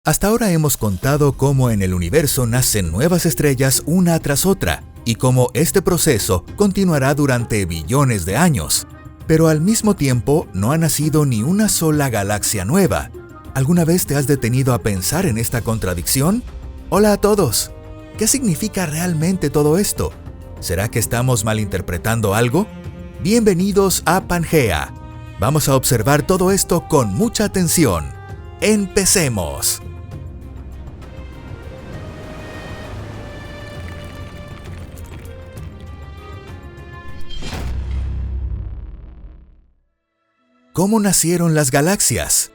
Hasta ahora hemos contado cómo en el universo nacen nuevas estrellas una tras otra y cómo este proceso continuará durante billones de años. Pero al mismo tiempo no ha nacido ni una sola galaxia nueva. ¿Alguna vez te has detenido a pensar en esta contradicción? Hola a todos. ¿Qué significa realmente todo esto? ¿Será que estamos malinterpretando algo? Bienvenidos a Pangea. Vamos a observar todo esto con mucha atención. ¡Empecemos! ¿Cómo nacieron las galaxias?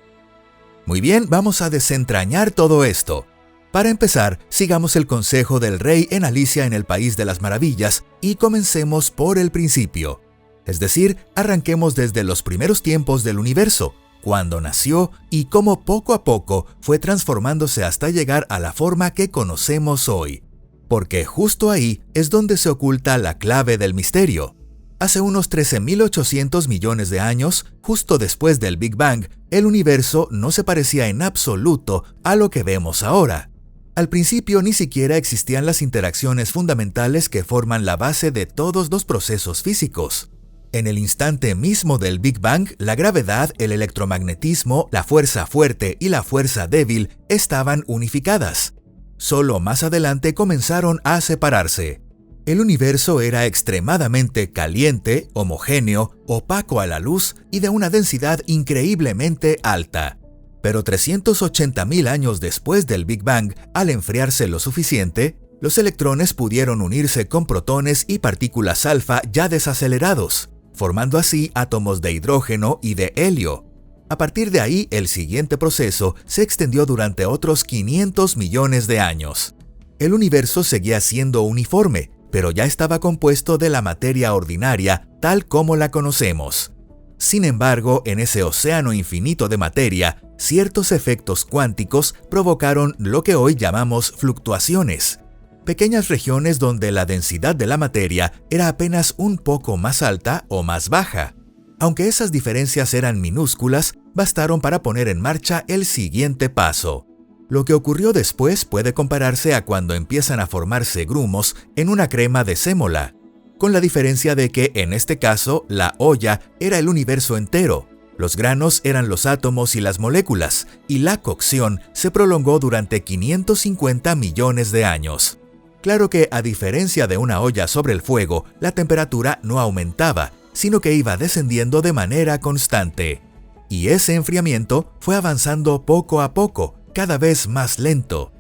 Muy bien, vamos a desentrañar todo esto. Para empezar, sigamos el consejo del rey en Alicia en el País de las Maravillas y comencemos por el principio. Es decir, arranquemos desde los primeros tiempos del universo, cuando nació y cómo poco a poco fue transformándose hasta llegar a la forma que conocemos hoy. Porque justo ahí es donde se oculta la clave del misterio. Hace unos 13.800 millones de años, justo después del Big Bang, el universo no se parecía en absoluto a lo que vemos ahora. Al principio ni siquiera existían las interacciones fundamentales que forman la base de todos los procesos físicos. En el instante mismo del Big Bang, la gravedad, el electromagnetismo, la fuerza fuerte y la fuerza débil estaban unificadas. Solo más adelante comenzaron a separarse. El universo era extremadamente caliente, homogéneo, opaco a la luz y de una densidad increíblemente alta. Pero 380.000 años después del Big Bang, al enfriarse lo suficiente, los electrones pudieron unirse con protones y partículas alfa ya desacelerados, formando así átomos de hidrógeno y de helio. A partir de ahí, el siguiente proceso se extendió durante otros 500 millones de años. El universo seguía siendo uniforme, pero ya estaba compuesto de la materia ordinaria tal como la conocemos. Sin embargo, en ese océano infinito de materia, ciertos efectos cuánticos provocaron lo que hoy llamamos fluctuaciones, pequeñas regiones donde la densidad de la materia era apenas un poco más alta o más baja. Aunque esas diferencias eran minúsculas, bastaron para poner en marcha el siguiente paso. Lo que ocurrió después puede compararse a cuando empiezan a formarse grumos en una crema de sémola, con la diferencia de que en este caso la olla era el universo entero, los granos eran los átomos y las moléculas, y la cocción se prolongó durante 550 millones de años. Claro que a diferencia de una olla sobre el fuego, la temperatura no aumentaba, sino que iba descendiendo de manera constante. Y ese enfriamiento fue avanzando poco a poco, cada vez más lento.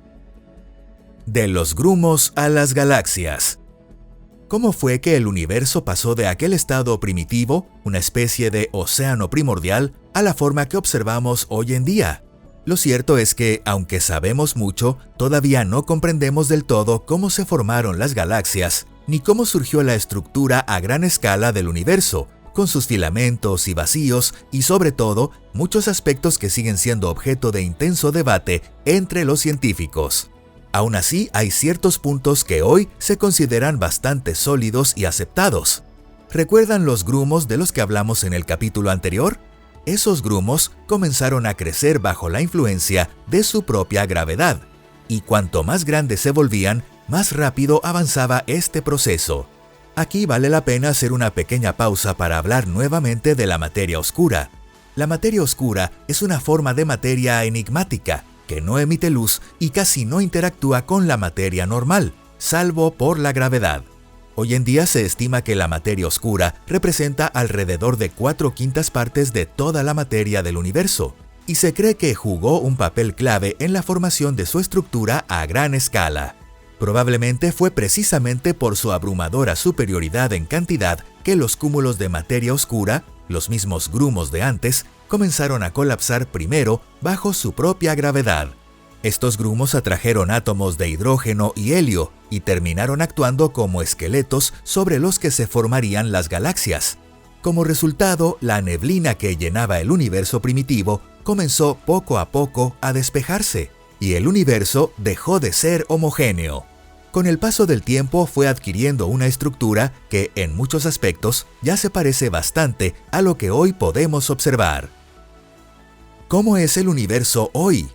De los grumos a las galaxias. ¿Cómo fue que el universo pasó de aquel estado primitivo, una especie de océano primordial, a la forma que observamos hoy en día? Lo cierto es que, aunque sabemos mucho, todavía no comprendemos del todo cómo se formaron las galaxias, ni cómo surgió la estructura a gran escala del universo, con sus filamentos y vacíos y sobre todo muchos aspectos que siguen siendo objeto de intenso debate entre los científicos. Aún así, hay ciertos puntos que hoy se consideran bastante sólidos y aceptados. ¿Recuerdan los grumos de los que hablamos en el capítulo anterior? Esos grumos comenzaron a crecer bajo la influencia de su propia gravedad, y cuanto más grandes se volvían, más rápido avanzaba este proceso. Aquí vale la pena hacer una pequeña pausa para hablar nuevamente de la materia oscura. La materia oscura es una forma de materia enigmática, que no emite luz y casi no interactúa con la materia normal, salvo por la gravedad. Hoy en día se estima que la materia oscura representa alrededor de 4/5 partes de toda la materia del universo, y se cree que jugó un papel clave en la formación de su estructura a gran escala. Probablemente fue precisamente por su abrumadora superioridad en cantidad que los cúmulos de materia oscura, los mismos grumos de antes, comenzaron a colapsar primero bajo su propia gravedad. Estos grumos atrajeron átomos de hidrógeno y helio y terminaron actuando como esqueletos sobre los que se formarían las galaxias. Como resultado, la neblina que llenaba el universo primitivo comenzó poco a poco a despejarse, y el universo dejó de ser homogéneo. Con el paso del tiempo fue adquiriendo una estructura que, en muchos aspectos, ya se parece bastante a lo que hoy podemos observar. ¿Cómo es el universo hoy?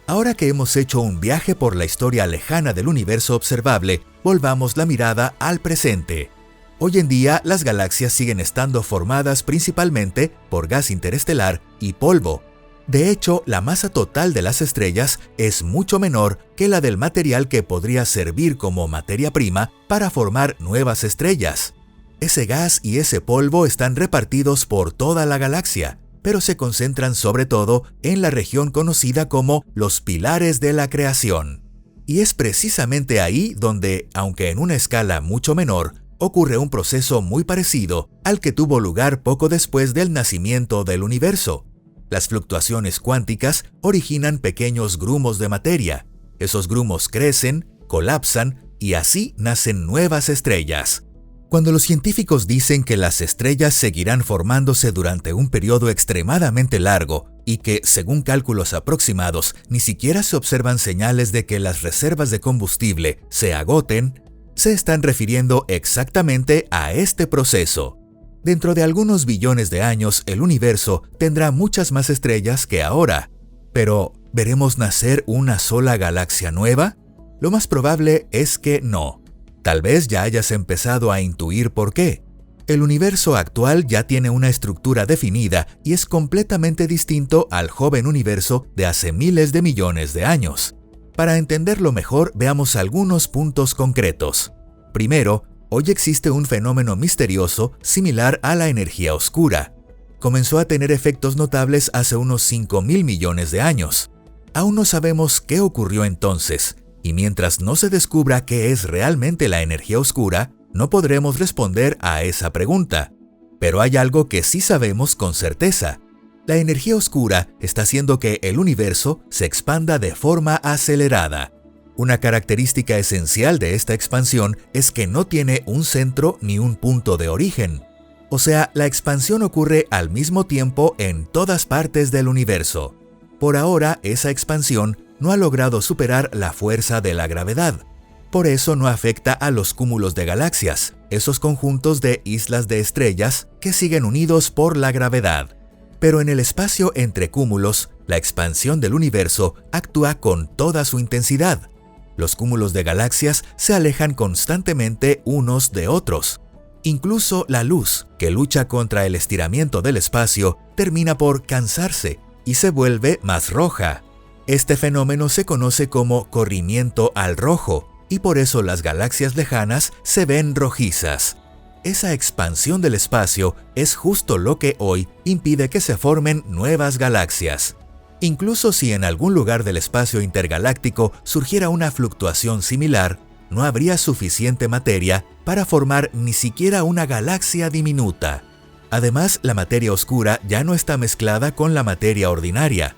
Ahora que hemos hecho un viaje por la historia lejana del universo observable, volvamos la mirada al presente. Hoy en día, las galaxias siguen estando formadas principalmente por gas interestelar y polvo. De hecho, la masa total de las estrellas es mucho menor que la del material que podría servir como materia prima para formar nuevas estrellas. Ese gas y ese polvo están repartidos por toda la galaxia, pero se concentran sobre todo en la región conocida como los pilares de la creación. Y es precisamente ahí donde, aunque en una escala mucho menor, ocurre un proceso muy parecido al que tuvo lugar poco después del nacimiento del universo. Las fluctuaciones cuánticas originan pequeños grumos de materia. Esos grumos crecen, colapsan y así nacen nuevas estrellas. Cuando los científicos dicen que las estrellas seguirán formándose durante un periodo extremadamente largo y que, según cálculos aproximados, ni siquiera se observan señales de que las reservas de combustible se agoten, se están refiriendo exactamente a este proceso. Dentro de algunos billones de años, el universo tendrá muchas más estrellas que ahora. Pero, ¿veremos nacer una sola galaxia nueva? Lo más probable es que no. Tal vez ya hayas empezado a intuir por qué. El universo actual ya tiene una estructura definida y es completamente distinto al joven universo de hace miles de millones de años. Para entenderlo mejor, veamos algunos puntos concretos. Primero, hoy existe un fenómeno misterioso similar a la energía oscura. Comenzó a tener efectos notables hace unos 5.000 millones de años. Aún no sabemos qué ocurrió entonces, y mientras no se descubra qué es realmente la energía oscura, no podremos responder a esa pregunta. Pero hay algo que sí sabemos con certeza. La energía oscura está haciendo que el universo se expanda de forma acelerada. Una característica esencial de esta expansión es que no tiene un centro ni un punto de origen. O sea, la expansión ocurre al mismo tiempo en todas partes del universo. Por ahora, esa expansión no ha logrado superar la fuerza de la gravedad. Por eso no afecta a los cúmulos de galaxias, esos conjuntos de islas de estrellas que siguen unidos por la gravedad. Pero en el espacio entre cúmulos, la expansión del universo actúa con toda su intensidad. Los cúmulos de galaxias se alejan constantemente unos de otros. Incluso la luz, que lucha contra el estiramiento del espacio, termina por cansarse y se vuelve más roja. Este fenómeno se conoce como corrimiento al rojo, y por eso las galaxias lejanas se ven rojizas. Esa expansión del espacio es justo lo que hoy impide que se formen nuevas galaxias. Incluso si en algún lugar del espacio intergaláctico surgiera una fluctuación similar, no habría suficiente materia para formar ni siquiera una galaxia diminuta. Además, la materia oscura ya no está mezclada con la materia ordinaria.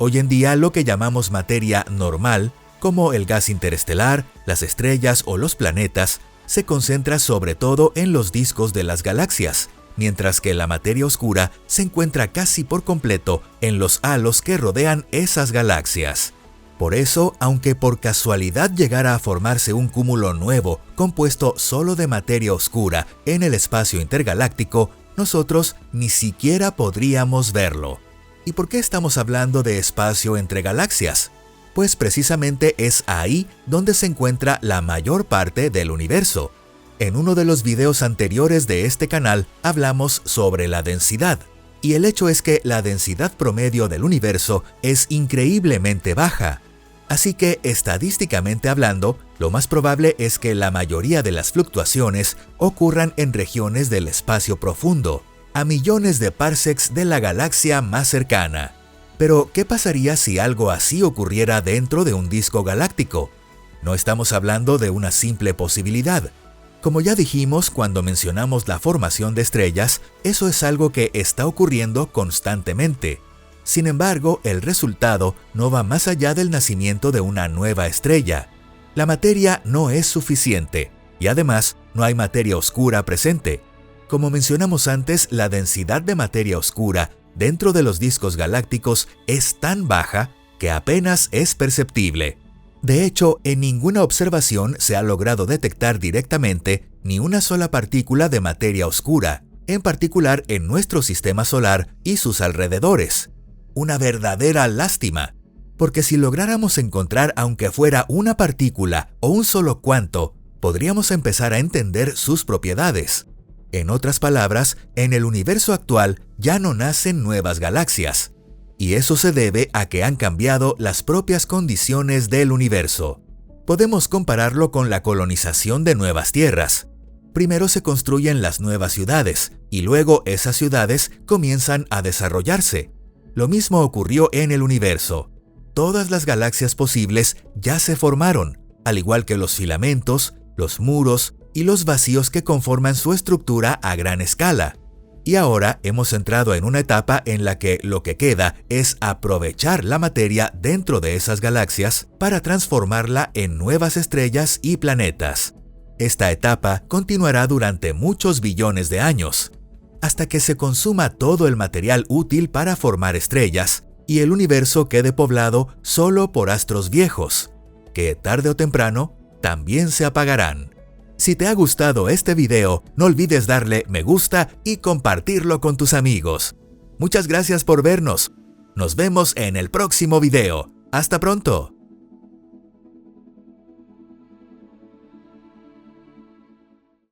Hoy en día, lo que llamamos materia normal, como el gas interestelar, las estrellas o los planetas, se concentra sobre todo en los discos de las galaxias, mientras que la materia oscura se encuentra casi por completo en los halos que rodean esas galaxias. Por eso, aunque por casualidad llegara a formarse un cúmulo nuevo compuesto solo de materia oscura en el espacio intergaláctico, nosotros ni siquiera podríamos verlo. ¿Y por qué estamos hablando de espacio entre galaxias? Pues precisamente es ahí donde se encuentra la mayor parte del universo. En uno de los videos anteriores de este canal hablamos sobre la densidad, y el hecho es que la densidad promedio del universo es increíblemente baja. Así que, estadísticamente hablando, lo más probable es que la mayoría de las fluctuaciones ocurran en regiones del espacio profundo, a millones de parsecs de la galaxia más cercana. Pero, ¿qué pasaría si algo así ocurriera dentro de un disco galáctico? No estamos hablando de una simple posibilidad. Como ya dijimos cuando mencionamos la formación de estrellas, eso es algo que está ocurriendo constantemente. Sin embargo, el resultado no va más allá del nacimiento de una nueva estrella. La materia no es suficiente, y además no hay materia oscura presente. Como mencionamos antes, la densidad de materia oscura dentro de los discos galácticos es tan baja que apenas es perceptible. De hecho, en ninguna observación se ha logrado detectar directamente ni una sola partícula de materia oscura, en particular en nuestro sistema solar y sus alrededores. Una verdadera lástima. porque si lográramos encontrar aunque fuera una partícula o un solo cuanto, podríamos empezar a entender sus propiedades. En otras palabras, en el universo actual ya no nacen nuevas galaxias, y eso se debe a que han cambiado las propias condiciones del universo. Podemos compararlo con la colonización de nuevas tierras. Primero se construyen las nuevas ciudades, y luego esas ciudades comienzan a desarrollarse. Lo mismo ocurrió en el universo. Todas las galaxias posibles ya se formaron, al igual que los filamentos, los muros y los vacíos que conforman su estructura a gran escala. Y ahora hemos entrado en una etapa en la que lo que queda es aprovechar la materia dentro de esas galaxias para transformarla en nuevas estrellas y planetas. Esta etapa continuará durante muchos billones de años, hasta que se consuma todo el material útil para formar estrellas y el universo quede poblado solo por astros viejos, que tarde o temprano también se apagarán. Si te ha gustado este video, no olvides darle me gusta y compartirlo con tus amigos. Muchas gracias por vernos. Nos vemos en el próximo video. ¡Hasta pronto!